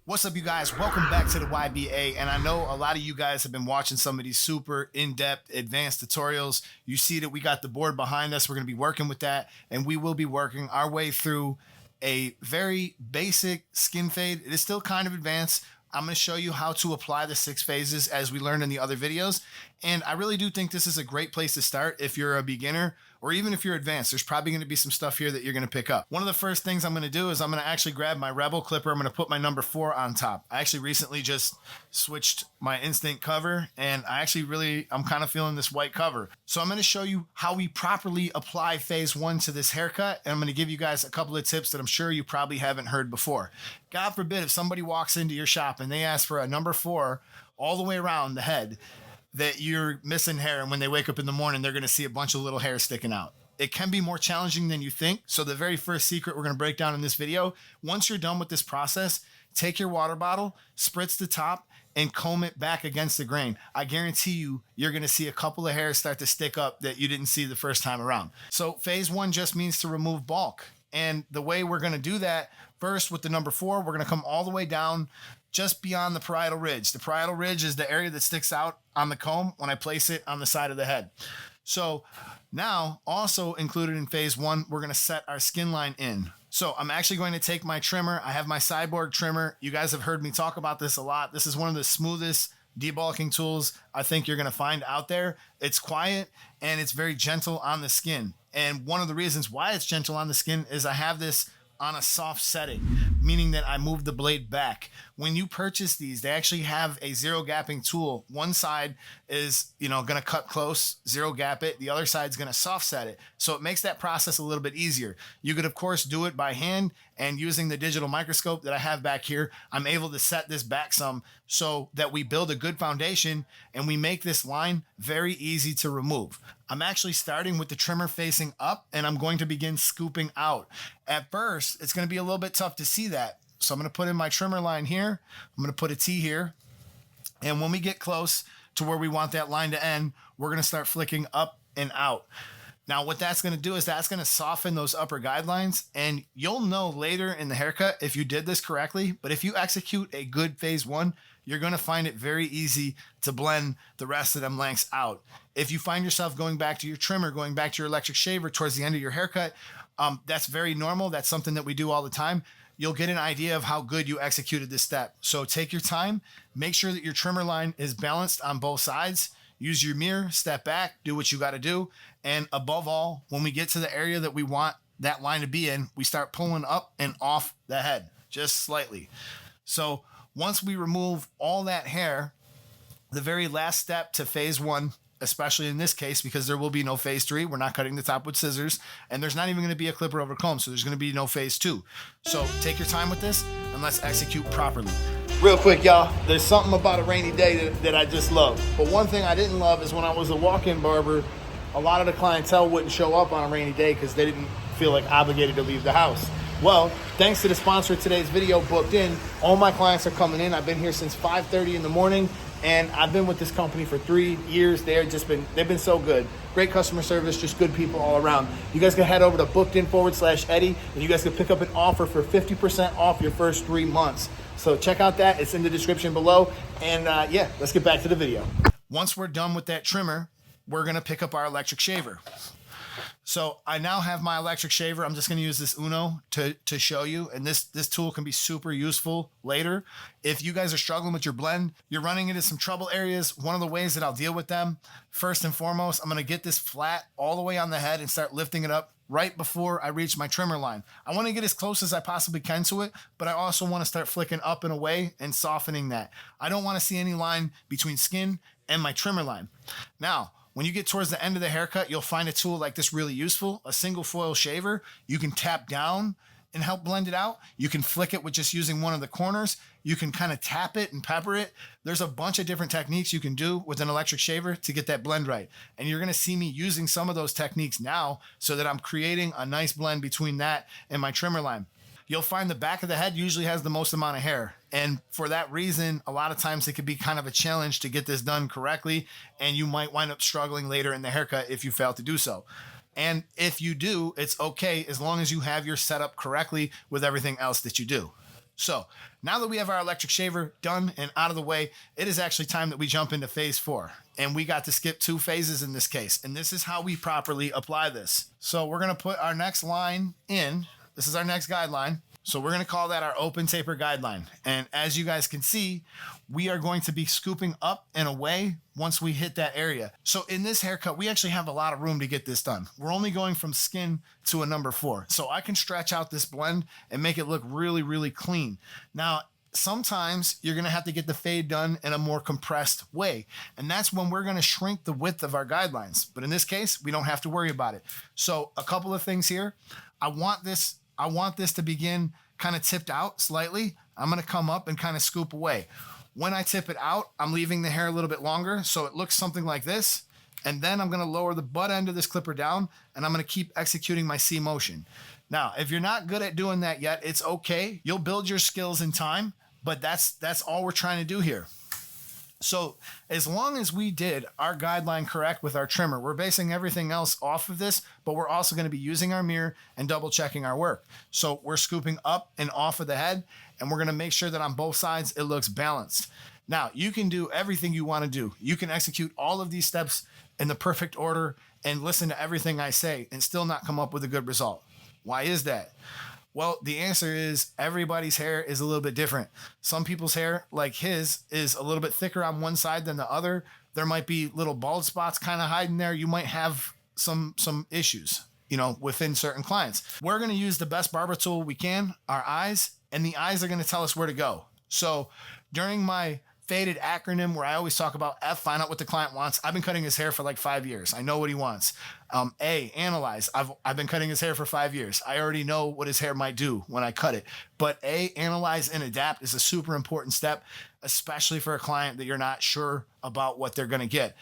What's up, you guys? Welcome back to the YBA. And I know a lot of you guys have been watching some of these super in-depth advanced tutorials. You see that we got the board behind us. We're going to be working with that, and we will be working our way through a very basic skin fade. It is still kind of advanced. I'm going to show you how to apply the 6 phases as we learned in the other videos. And I really do think this is a great place to start if you're a beginner or even if you're advanced. There's probably going to be some stuff here that you're going to pick up. One of the first things I'm going to do is I'm going to actually grab my Rebel clipper. I'm going to put my number 4 on top. I actually recently just switched my instant cover, and I'm kind of feeling this white cover. So I'm going to show you how we properly apply phase 1 to this haircut. And I'm going to give you guys a couple of tips that I'm sure you probably haven't heard before. God forbid if somebody walks into your shop and they ask for a number 4 all the way around the head, that you're missing hair, and when they wake up in the morning, they're going to see a bunch of little hair sticking out. It can be more challenging than you think. So the very first secret we're going to break down in this video, once you're done with this process, take your water bottle, spritz the top, and comb it back against the grain. I guarantee you're going to see a couple of hairs start to stick up that you didn't see the first time around. So phase 1 just means to remove bulk. And the way we're going to do that, first with the number 4, we're going to come all the way down just beyond the parietal ridge. The parietal ridge is the area that sticks out on the comb when I place it on the side of the head. So now, also included in phase 1, we're going to set our skin line in. So I'm actually going to take my trimmer. I have my Cyborg trimmer. You guys have heard me talk about this a lot. This is one of the smoothest debulking tools I think you're going to find out there. It's quiet and it's very gentle on the skin. And one of the reasons why it's gentle on the skin is I have this on a soft setting, meaning that I move the blade back. When you purchase these, they actually have a zero gapping tool. One side is, going to cut close, zero gap it. The other side's going to soft set it. So it makes that process a little bit easier. You could, of course, do it by hand, and using the digital microscope that I have back here, I'm able to set this back some so that we build a good foundation and we make this line very easy to remove. I'm actually starting with the trimmer facing up, and I'm going to begin scooping out. At first, it's going to be a little bit tough to see that. So I'm going to put in my trimmer line here. I'm going to put a T here. And when we get close to where we want that line to end, we're going to start flicking up and out. Now, what that's going to do is that's going to soften those upper guidelines, and you'll know later in the haircut if you did this correctly. But if you execute a good phase 1, you're going to find it very easy to blend the rest of them lengths out. If you find yourself going back to your trimmer, going back to your electric shaver towards the end of your haircut, that's very normal. That's something that we do all the time. You'll get an idea of how good you executed this step. So take your time, make sure that your trimmer line is balanced on both sides. Use your mirror, step back, do what you got to do. And above all, when we get to the area that we want that line to be in, we start pulling up and off the head, just slightly. So once we remove all that hair, the very last step to phase 1, especially in this case, because there will be no phase 3, we're not cutting the top with scissors, and there's not even going to be a clipper over comb, so there's going to be no phase 2. So take your time with this and let's execute properly. Real quick, y'all, there's something about a rainy day that I just love. But one thing I didn't love is when I was a walk-in barber, a lot of the clientele wouldn't show up on a rainy day because they didn't feel like obligated to leave the house. Well, thanks to the sponsor of today's video, Booked In, all my clients are coming in. I've been here since 5:30 in the morning, and I've been with this company for 3 years. They've been so good. Great customer service, just good people all around. You guys can head over to bookedin.com/Eddie, and you guys can pick up an offer for 50% off your first 3 months. So check out that. It's in the description below. And yeah, let's get back to the video. Once we're done with that trimmer, we're going to pick up our electric shaver. So I now have my electric shaver. I'm just going to use this Uno to show you. And this tool can be super useful later. If you guys are struggling with your blend, you're running into some trouble areas, one of the ways that I'll deal with them, first and foremost, I'm going to get this flat all the way on the head and start lifting it up right before I reach my trimmer line. I want to get as close as I possibly can to it, but I also want to start flicking up and away and softening that. I don't want to see any line between skin and my trimmer line. Now, when you get towards the end of the haircut, you'll find a tool like this really useful, a single foil shaver. You can tap down and help blend it out. You can flick it with just using one of the corners. You can kind of tap it and pepper it. There's a bunch of different techniques you can do with an electric shaver to get that blend right. And you're going to see me using some of those techniques now so that I'm creating a nice blend between that and my trimmer line. You'll find the back of the head usually has the most amount of hair. And for that reason, a lot of times it could be kind of a challenge to get this done correctly. And you might wind up struggling later in the haircut if you fail to do so. And if you do, it's okay as long as you have your setup correctly with everything else that you do. So now that we have our electric shaver done and out of the way, it is actually time that we jump into phase 4. And we got to skip 2 phases in this case. And this is how we properly apply this. So we're going to put our next line in. This is our next guideline. So we're going to call that our open taper guideline. And as you guys can see, we are going to be scooping up and away once we hit that area. So in this haircut, we actually have a lot of room to get this done. We're only going from skin to a number 4. So I can stretch out this blend and make it look really, really clean. Now, sometimes you're going to have to get the fade done in a more compressed way. And that's when we're going to shrink the width of our guidelines. But in this case, we don't have to worry about it. So a couple of things here. I want this to begin kind of tipped out slightly. I'm going to come up and kind of scoop away. When I tip it out, I'm leaving the hair a little bit longer, so it looks something like this. And then I'm going to lower the butt end of this clipper down, and I'm going to keep executing my C motion. Now, if you're not good at doing that yet, it's okay. You'll build your skills in time, but that's all we're trying to do here. So as long as we did our guideline correct with our trimmer, we're basing everything else off of this, but we're also going to be using our mirror and double checking our work. So we're scooping up and off of the head, and we're going to make sure that on both sides it looks balanced. Now, you can do everything you want to do. You can execute all of these steps in the perfect order and listen to everything I say and still not come up with a good result. Why is that? Well, the answer is everybody's hair is a little bit different. Some people's hair, like his, is a little bit thicker on one side than the other. There might be little bald spots kind of hiding there. You might have some issues, within certain clients. We're going to use the best barber tool we can, our eyes, and the eyes are going to tell us where to go. So during my faded acronym where I always talk about F, find out what the client wants. I've been cutting his hair for like 5 years. I know what he wants. A, analyze. I've been cutting his hair for 5 years. I already know what his hair might do when I cut it. But A, analyze and adapt is a super important step, especially for a client that you're not sure about what they're going to get.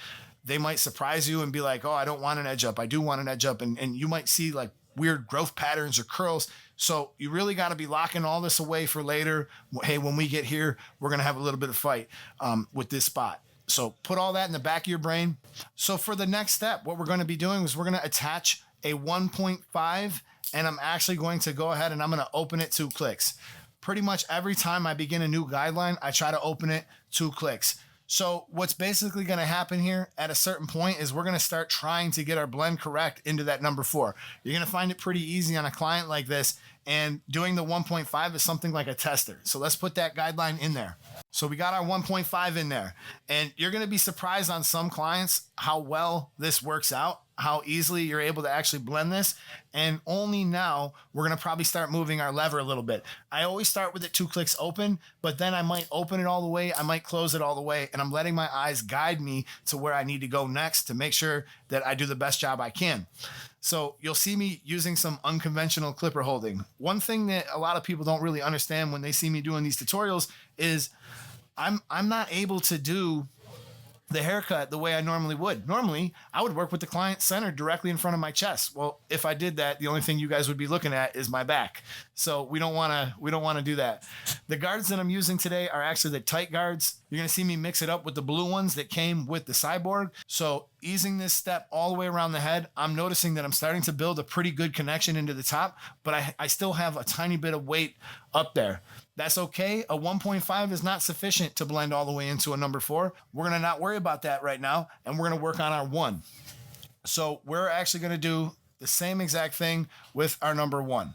They might surprise you and be like, oh, I don't want an edge up. I do want an edge up. And you might see like weird growth patterns or curls. So you really got to be locking all this away for later. Hey, when we get here, we're going to have a little bit of fight with this spot. So put all that in the back of your brain. So for the next step, what we're going to be doing is we're going to attach a 1.5, and I'm actually going to go ahead and I'm going to open it 2 clicks. Pretty much every time I begin a new guideline, I try to open it 2 clicks. So what's basically going to happen here at a certain point is we're going to start trying to get our blend correct into that number 4. You're going to find it pretty easy on a client like this, and doing the 1.5 is something like a tester. So let's put that guideline in there. So we got our 1.5 in there, and you're going to be surprised on some clients how well this works out, how easily you're able to actually blend this. And only now we're going to probably start moving our lever a little bit. I always start with it 2 clicks open, but then I might open it all the way. I might close it all the way, and I'm letting my eyes guide me to where I need to go next to make sure that I do the best job I can. So you'll see me using some unconventional clipper holding. One thing that a lot of people don't really understand when they see me doing these tutorials is I'm not able to do the haircut the way I normally would. Normally, I would work with the client centered directly in front of my chest. Well, if I did that, the only thing you guys would be looking at is my back. So we don't want to do that. The guards that I'm using today are actually the tight guards. You're going to see me mix it up with the blue ones that came with the Cyborg. So easing this step all the way around the head, I'm noticing that I'm starting to build a pretty good connection into the top, but I still have a tiny bit of weight up there. That's okay. A 1.5 is not sufficient to blend all the way into a number 4. We're going to not worry about that right now, and we're going to work on our 1. So we're actually going to do the same exact thing with our number 1.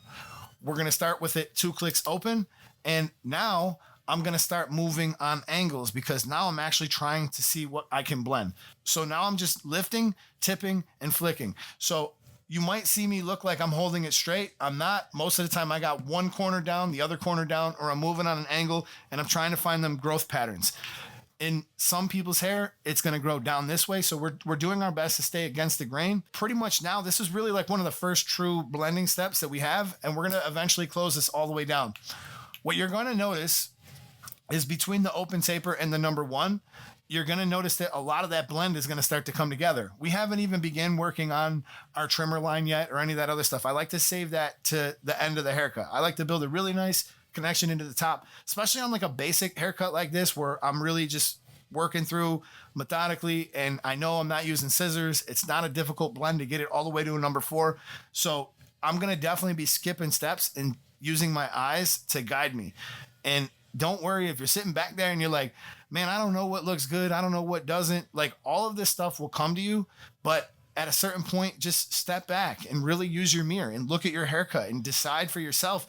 We're going to start with it 2 clicks open, and now I'm going to start moving on angles because now I'm actually trying to see what I can blend. So now I'm just lifting, tipping, and flicking. So you might see me look like I'm holding it straight. I'm not. Most of the time I got one corner down, the other corner down, or I'm moving on an angle and I'm trying to find them growth patterns. In some people's hair, it's going to grow down this way. So we're doing our best to stay against the grain. Pretty much now, this is really like one of the first true blending steps that we have. And we're going to eventually close this all the way down. What you're going to notice is between the open taper and the number 1, you're going to notice that a lot of that blend is going to start to come together. We haven't even begun working on our trimmer line yet or any of that other stuff. I like to save that to the end of the haircut. I like to build a really nice connection into the top, especially on like a basic haircut like this where I'm really just working through methodically, and I know I'm not using scissors. It's not a difficult blend to get it all the way to a number 4. So I'm going to definitely be skipping steps and using my eyes to guide me. And don't worry if you're sitting back there and you're like, man, I don't know what looks good. I don't know what doesn't. Like, all of this stuff will come to you, but at a certain point, just step back and really use your mirror and look at your haircut and decide for yourself,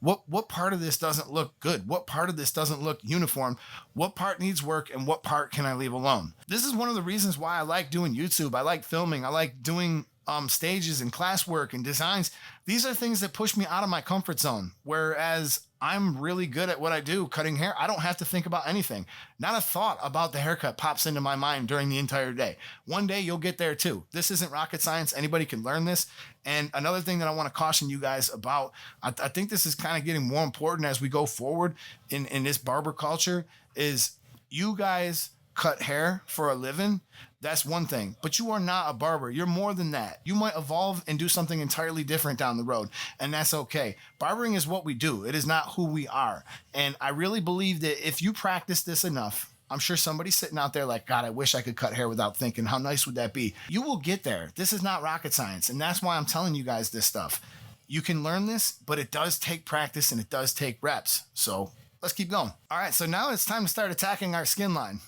what part of this doesn't look good? What part of this doesn't look uniform? What part needs work and what part can I leave alone? This is one of the reasons why I like doing YouTube. I like filming. I like doing stages and classwork and designs. These are things that push me out of my comfort zone. Whereas I'm really good at what I do, cutting hair. I don't have to think about anything. Not a thought about the haircut pops into my mind during the entire day. One day you'll get there too. This isn't rocket science. Anybody can learn this. And another thing that I want to caution you guys about, I think this is kind of getting more important as we go forward in this barber culture, is you guys cut hair for a living. That's one thing, but you are not a barber. You're more than that. You might evolve and do something entirely different down the road, and that's okay. Barbering is what we do. It is not who we are. And I really believe that if you practice this enough, I'm sure somebody's sitting out there like, God, I wish I could cut hair without thinking. How nice would that be? You will get there. This is not rocket science, and that's why I'm telling you guys this stuff. You can learn this, but it does take practice and it does take reps. So let's keep going. All right, so now it's time to start attacking our skin line.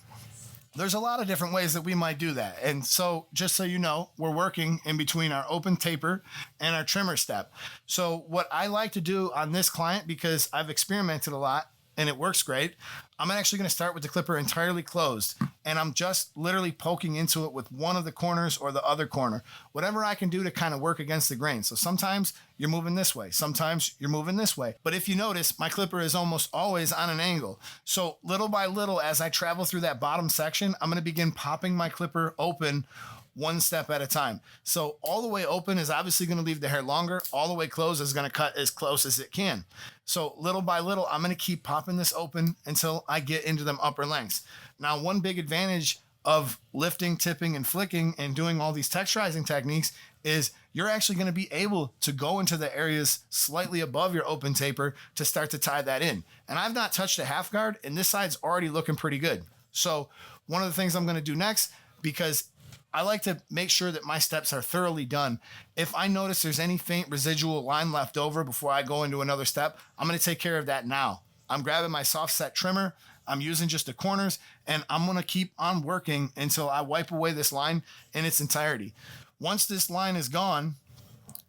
There's a lot of different ways that we might do that. And so just so you know, we're working in between our open taper and our trimmer step. So what I like to do on this client, because I've experimented a lot and it works great, I'm actually going to start with the clipper entirely closed. And I'm just literally poking into it with one of the corners or the other corner. Whatever I can do to kind of work against the grain. So sometimes you're moving this way. Sometimes you're moving this way. But if you notice, my clipper is almost always on an angle. So little by little, as I travel through that bottom section, I'm going to begin popping my clipper open one step at a time. So all the way open is obviously going to leave the hair longer. All the way closed is going to cut as close as it can. So little by little, I'm going to keep popping this open until I get into them upper lengths. Now, one big advantage of lifting, tipping, and flicking and doing all these texturizing techniques is you're actually going to be able to go into the areas slightly above your open taper to start to tie that in. And I've not touched a half guard, and this side's already looking pretty good. So one of the things I'm going to do next, because I like to make sure that my steps are thoroughly done. If I notice there's any faint residual line left over before I go into another step, I'm going to take care of that now. I'm grabbing my soft set trimmer. I'm using just the corners, and I'm going to keep on working until I wipe away this line in its entirety. Once this line is gone,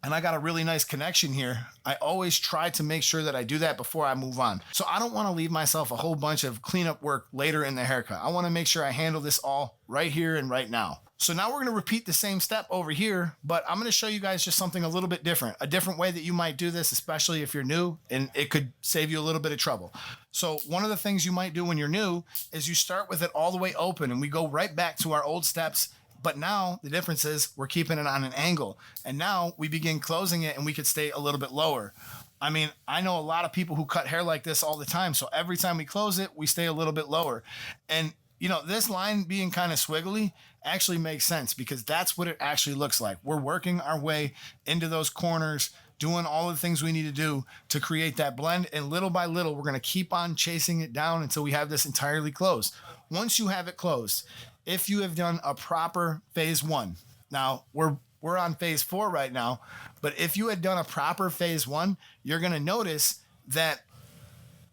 and I got a really nice connection here, I always try to make sure that I do that before I move on. So I don't want to leave myself a whole bunch of cleanup work later in the haircut. I want to make sure I handle this all right here and right now. So now we're going to repeat the same step over here, but I'm going to show you guys just something a little bit different, a different way that you might do this, especially if you're new, and it could save you a little bit of trouble. So one of the things you might do when you're new is you start with it all the way open, and we go right back to our old steps. But now the difference is we're keeping it on an angle, and now we begin closing it and we could stay a little bit lower. I mean, I know a lot of people who cut hair like this all the time. So every time we close it, we stay a little bit lower. And you know, this line being kind of swiggly actually makes sense because that's what it actually looks like. We're working our way into those corners, doing all the things we need to do to create that blend. And little by little, we're going to keep on chasing it down until we have this entirely closed. Once you have it closed, if you have done a proper phase one, now we're on phase 4 right now, but if you had done a proper phase 1, you're going to notice that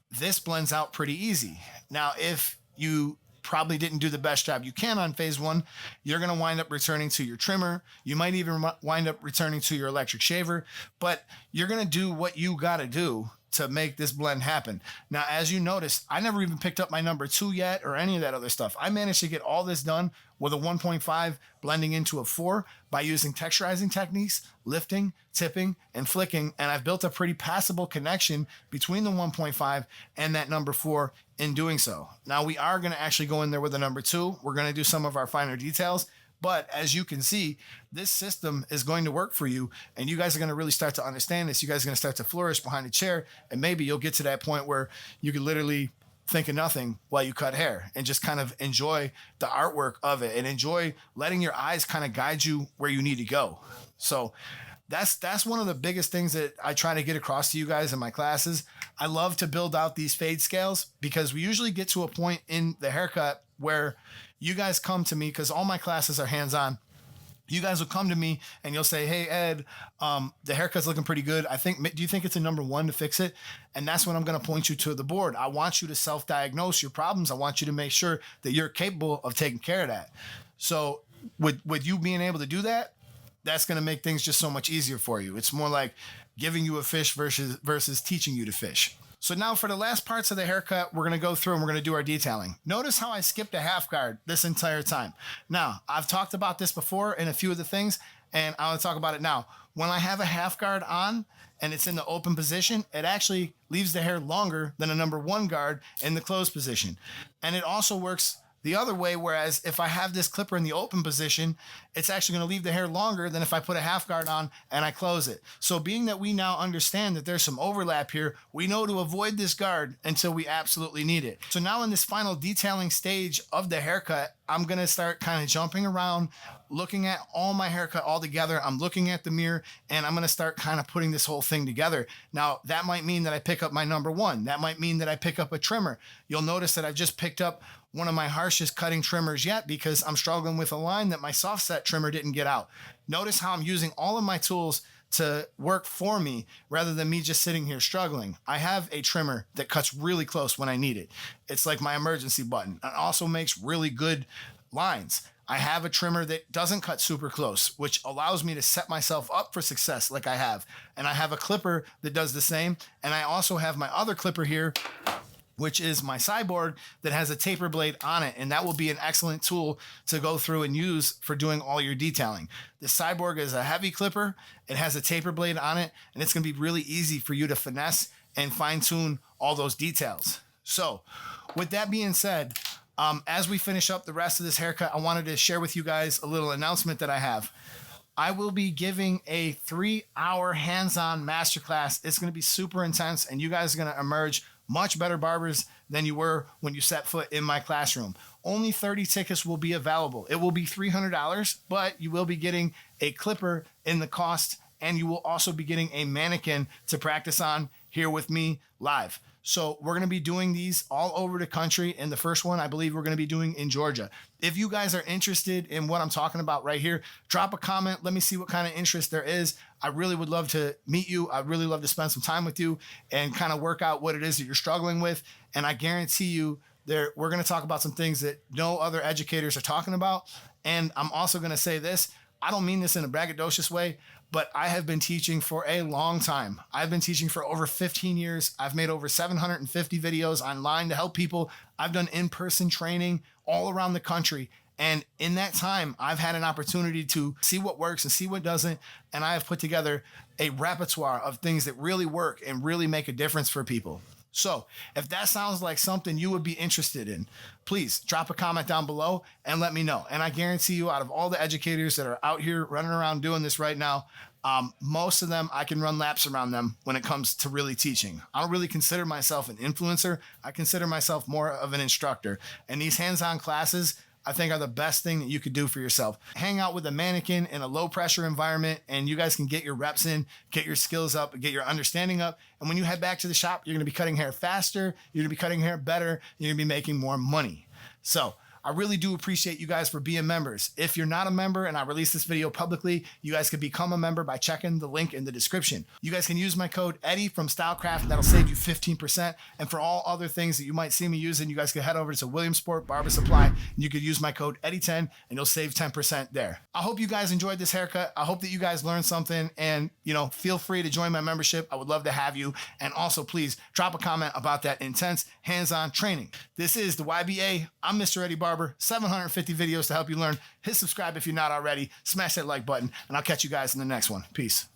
this blends out pretty easy. Now, if you probably didn't do the best job you can on phase 1, you're going to wind up returning to your trimmer. You might even wind up returning to your electric shaver, but you're going to do what you got to do to make this blend happen. Now, as you notice, I never even picked up my number 2 yet or any of that other stuff. I managed to get all this done with a 1.5 blending into a 4 by using texturizing techniques, lifting, tipping, and flicking. And I've built a pretty passable connection between the 1.5 and that number 4 in doing so. Now, we are going to actually go in there with a number 2. We're going to do some of our finer details. But as you can see, this system is going to work for you, and you guys are going to really start to understand this. You guys are going to start to flourish behind the chair, and maybe you'll get to that point where you can literally think of nothing while you cut hair and just kind of enjoy the artwork of it and enjoy letting your eyes kind of guide you where you need to go. So that's one of the biggest things that I try to get across to you guys in my classes. I love to build out these fade scales because we usually get to a point in the haircut where you guys come to me because all my classes are hands-on. You guys will come to me and you'll say, "Hey Ed, the haircut's looking pretty good. Do you think it's a number one to fix it?" And that's when I'm going to point you to the board. I want you to self-diagnose your problems. I want you to make sure that you're capable of taking care of that. So with you being able to do that, that's going to make things just so much easier for you. It's more like giving you a fish versus teaching you to fish. So now for the last parts of the haircut, we're going to go through and we're going to do our detailing. Notice how I skipped a half guard this entire time. Now, I've talked about this before in a few of the things, and I want to talk about it now. When I have a half guard on and it's in the open position, it actually leaves the hair longer than a number one guard in the closed position. And it also works the other way, whereas if I have this clipper in the open position, it's actually going to leave the hair longer than if I put a half guard on and I close it. So being that we now understand that there's some overlap here, we know to avoid this guard until we absolutely need it. So now in this final detailing stage of the haircut, I'm going to start kind of jumping around, looking at all my haircut all together. I'm looking at the mirror and I'm going to start kind of putting this whole thing together. Now, that might mean that I pick up my number one. That might mean that I pick up a trimmer. You'll notice that I've just picked up one of my harshest cutting trimmers yet because I'm struggling with a line that my soft set trimmer didn't get out. Notice how I'm using all of my tools to work for me rather than me just sitting here struggling. I have a trimmer that cuts really close when I need it. It's like my emergency button. It also makes really good lines. I have a trimmer that doesn't cut super close, which allows me to set myself up for success like I have. And I have a clipper that does the same. And I also have my other clipper here, which is my cyborg that has a taper blade on it. And that will be an excellent tool to go through and use for doing all your detailing. The cyborg is a heavy clipper. It has a taper blade on it, and it's going to be really easy for you to finesse and fine tune all those details. So with that being said, as we finish up the rest of this haircut, I wanted to share with you guys a little announcement that I have. I will be giving a 3-hour hands-on masterclass. It's going to be super intense, and you guys are going to emerge much better barbers than you were when you set foot in my classroom. Only 30 tickets will be available. It will be $300, but you will be getting a clipper in the cost, and you will also be getting a mannequin to practice on here with me live. So we're going to be doing these all over the country. And the first one, I believe we're going to be doing in Georgia. If you guys are interested in what I'm talking about right here, drop a comment. Let me see what kind of interest there is. I really would love to meet you. I'd really love to spend some time with you and kind of work out what it is that you're struggling with. And I guarantee you we're going to talk about some things that no other educators are talking about. And I'm also going to say this. I don't mean this in a braggadocious way, but I have been teaching for a long time. I've been teaching for over 15 years. I've made over 750 videos online to help people. I've done in-person training all around the country. And in that time, I've had an opportunity to see what works and see what doesn't. And I have put together a repertoire of things that really work and really make a difference for people. So if that sounds like something you would be interested in, please drop a comment down below and let me know. And I guarantee you, out of all the educators that are out here running around doing this right now, most of them, I can run laps around them when it comes to really teaching. I don't really consider myself an influencer. I consider myself more of an instructor. And these hands-on classes, I think, are the best thing that you could do for yourself. Hang out with a mannequin in a low pressure environment, and you guys can get your reps in, get your skills up, get your understanding up. And when you head back to the shop, you're going to be cutting hair faster. You're going to be cutting hair better. You're going to be making more money. So I really do appreciate you guys for being members. If you're not a member and I release this video publicly, you guys can become a member by checking the link in the description. You guys can use my code Eddie from Stylecraft. That'll save you 15%. And for all other things that you might see me using, you guys can head over to Williamsport Barber Supply and you could use my code Eddie10 and you'll save 10% there. I hope you guys enjoyed this haircut. I hope that you guys learned something, and feel free to join my membership. I would love to have you. And also please drop a comment about that intense hands-on training. This is the YBA. I'm Mr. Eddie Barber. 750 videos to help you learn. Hit subscribe if you're not already. Smash that like button, and I'll catch you guys in the next one. Peace.